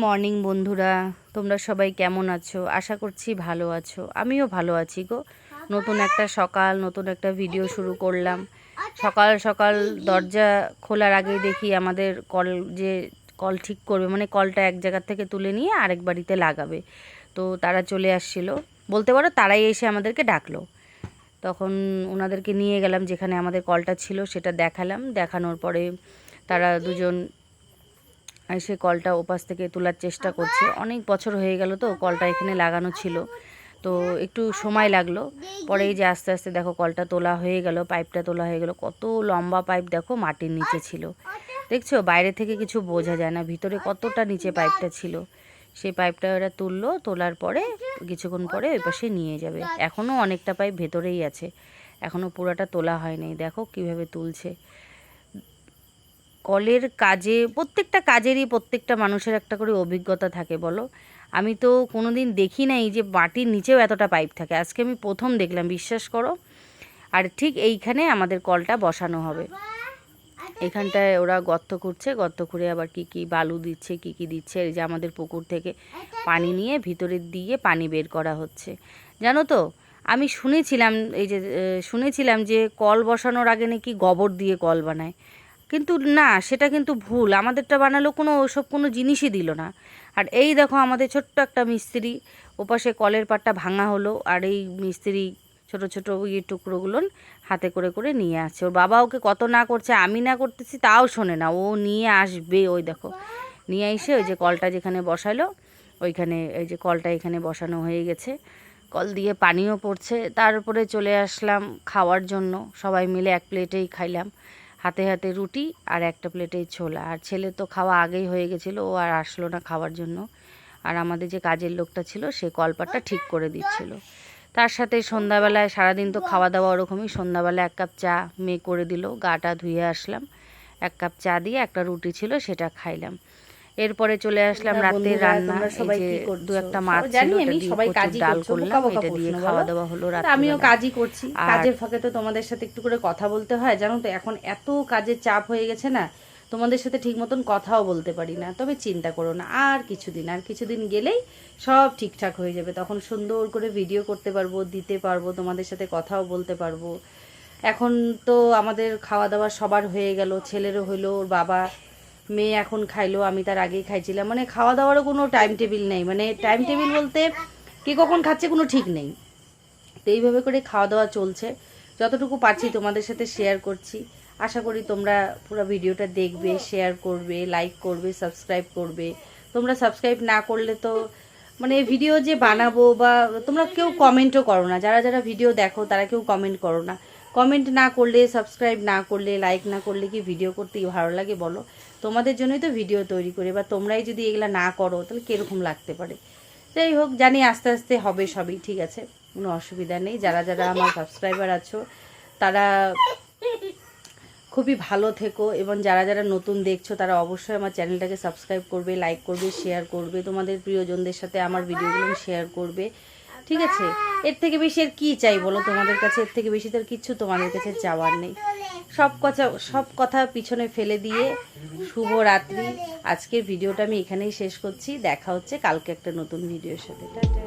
Morning বন্ধুরা, তোমরা সবাই কেমন আছো? আশা করছি ভালো আছো। আমিও ভালো আছি গো। নতুন একটা সকাল, নতুন একটা ভিডিও শুরু করলাম। সকাল সকাল দরজা খোলার আগেই দেখি আমাদের কল ঠিক করবে, মানে কলটা এক জায়গা থেকে তুলে নিয়ে আরেক বাড়িতে লাগাবে। তো তারা চলে আসছিল, বলতে পারো তারাই এসে আমাদেরকে ডাকলো। তখন ওনাদেরকে নিয়ে গেলাম যেখানে আমাদের কলটা ছিল, সেটা দেখালাম। দেখানোর পরে তারা দুজন এসে কলটা ওপাশ থেকে তোলার চেষ্টা করছে। অনেক বছর হয়ে গেল তো কলটা এখানে লাগানো ছিল, তো একটু সময় লাগলো। পরে এই যে আস্তে আস্তে দেখো কলটা তোলা হয়ে গেল, পাইপটা তোলা হয়ে গেল। কত লম্বা পাইপ দেখো, মাটির নিচে ছিল। দেখছো, বাইরে থেকে কিছু বোঝা যায় না, ভিতরে কতটা নিচে পাইপটা ছিল। সেই পাইপটা ওরা তুললো, তোলার পরে কিছুক্ষণ পরে ওই পাশে নিয়ে যাবে। এখনও অনেকটা পাইপ ভেতরেই আছে, এখনও পুরোটা তোলা হয়নি। দেখো কিভাবে তুলছে। কলের কাজে, প্রত্যেকটা কাজেরই প্রত্যেকটা মানুষের একটা করে অভিজ্ঞতা থাকে বলো। আমি তো কোনো দিন দেখি নাই যে মাটির নিচেও এতটা পাইপ থাকে, আজকে আমি প্রথম দেখলাম, বিশ্বাস করো। আর ঠিক এইখানে আমাদের কলটা বসানো হবে। এখানটায় ওরা গর্ত করছে, গর্ত করে আবার কি কি বালু দিচ্ছে, কি কি দিচ্ছে। এই যে আমাদের পুকুর থেকে পানি নিয়ে ভিতরে দিয়ে পানি বের করা হচ্ছে। জানো তো, আমি শুনেছিলাম যে কল বসানোর আগে নাকি গোবর দিয়ে কল বানায়, কিন্তু না, সেটা কিন্তু ভুল। আমাদেরটা বানালো কোনো ওসব কোনো জিনিসই দিল না। আর এই দেখো আমাদের ছোট্ট একটা মিস্ত্রি, ওপাশে কলের পাটটা ভাঙা হলো, আর এই মিস্ত্রি ছোট ছোট টুকরোগুলো হাতে করে করে নিয়ে আসছে। ওর বাবা ওকে কত না করছে, আমি না করতেছি তাও শোনে না, ও নিয়ে আসবে। ওই দেখো নিয়ে এসে ওই যে কলটা যেখানে বসালো, ওইখানে এই যে কলটা এখানে বসানো হয়ে গেছে। কল দিয়ে পানিও পড়ছে। তারপরে চলে আসলাম খাওয়ার জন্য। সবাই মিলে এক প্লেটেই খাইলাম, হাতে হাতে রুটি আর একটা প্লেটেই ছোলা। আর ছেলে তো খাওয়া আগেই হয়ে গেছিলো, ও আর আসলো না খাওয়ার জন্য। আর আমাদের যে কাজের লোকটা ছিল সে কলপাটটা ঠিক করে দিচ্ছিল। তার সাথে সন্ধ্যাবেলায়, সারাদিন তো খাওয়া দাওয়া ওরকমই, সন্ধ্যাবেলায় এক কাপ চা মেয়ে করে দিল। গাটা ধুয়ে আসলাম, এক কাপ চা দিয়ে একটা রুটি ছিল সেটা খাইলাম। এরপরে চলে আসলাম রাতের রান্না। এই যে দু একটা মাছ ছিল, ওটা দিয়ে কচুর ডাল করলাম, এটা দিয়ে খাওয়া দাওয়া হলো রাতে। আমিও কাজই করছি, কাজের ফাঁকে তো তোমাদের সাথে একটু করে কথা বলতে হয়। জানো তো, এখন এত কাজের চাপ হয়ে গেছে না, তোমাদের সাথে ঠিক মতন কথাও বলতে পারি না। তবে চিন্তা করো না, আর কিছুদিন গেলেই সব ঠিকঠাক হয়ে যাবে। তখন সুন্দর করে ভিডিও করতে পারবো, দিতে পারবো, তোমাদের সাথে কথাও বলতে পারবো। এখন তো আমাদের খাওয়া দাওয়া সবার হয়ে গেল, ছেলেরও হইলো, ওর বাবা মেয়ে এখন খাইলো, আমি তার আগেই খাইছিলাম। মানে খাওয়া দাওয়ারও কোনো টাইম টেবিল নেই, মানে টাইম টেবিল বলতে কে কখন খাচ্ছে কোনো ঠিক নেই। তো এইভাবে করে খাওয়া দাওয়া চলছে, যতটুকু পারছি তোমাদের সাথে শেয়ার করছি। আশা করি তোমরা পুরো ভিডিওটা দেখবে, শেয়ার করবে, লাইক করবে, সাবস্ক্রাইব করবে। তোমরা সাবস্ক্রাইব না করলে তো মানে ভিডিও যে বানাবো, বা তোমরা কেউ কমেন্টও করো না, যারা যারা ভিডিও দেখো তারা কেউ কমেন্ট করো না। কমেন্ট না করলে, সাবস্ক্রাইব না করলে, লাইক না করলে কি ভিডিও করতে ভালো লাগে বলো? তোমাদের জন্যই তো ভিডিও তৈরি করি, বা তোমরাই যদি এগুলো না করো তাহলে কীরকম লাগতে পারে। যাই হোক, জানি আস্তে আস্তে হবে সবই ঠিক আছে, কোনো অসুবিধা নেই। যারা যারা আমার সাবস্ক্রাইবার আছো তারা খুবই ভালো থেকো, এবং যারা যারা নতুন দেখছো তারা অবশ্যই আমার চ্যানেলটাকে সাবস্ক্রাইব করবে, লাইক করবে, শেয়ার করবে, তোমাদের প্রিয়জনদের সাথে আমার ভিডিওগুলো শেয়ার করবে, ঠিক আছে? এর থেকে বেশি আর কী চাই বলো তোমাদের কাছে? এর থেকে বেশি তো আর কিচ্ছু তোমাদের কাছে চাওয়ার নেই। সব কথা পিছনে ফেলে দিয়ে শুভ রাত্রি। আজকের ভিডিওটা আমি এখানেই শেষ করছি। দেখা হচ্ছে কালকে একটা নতুন ভিডিওর সাথে। টাটা।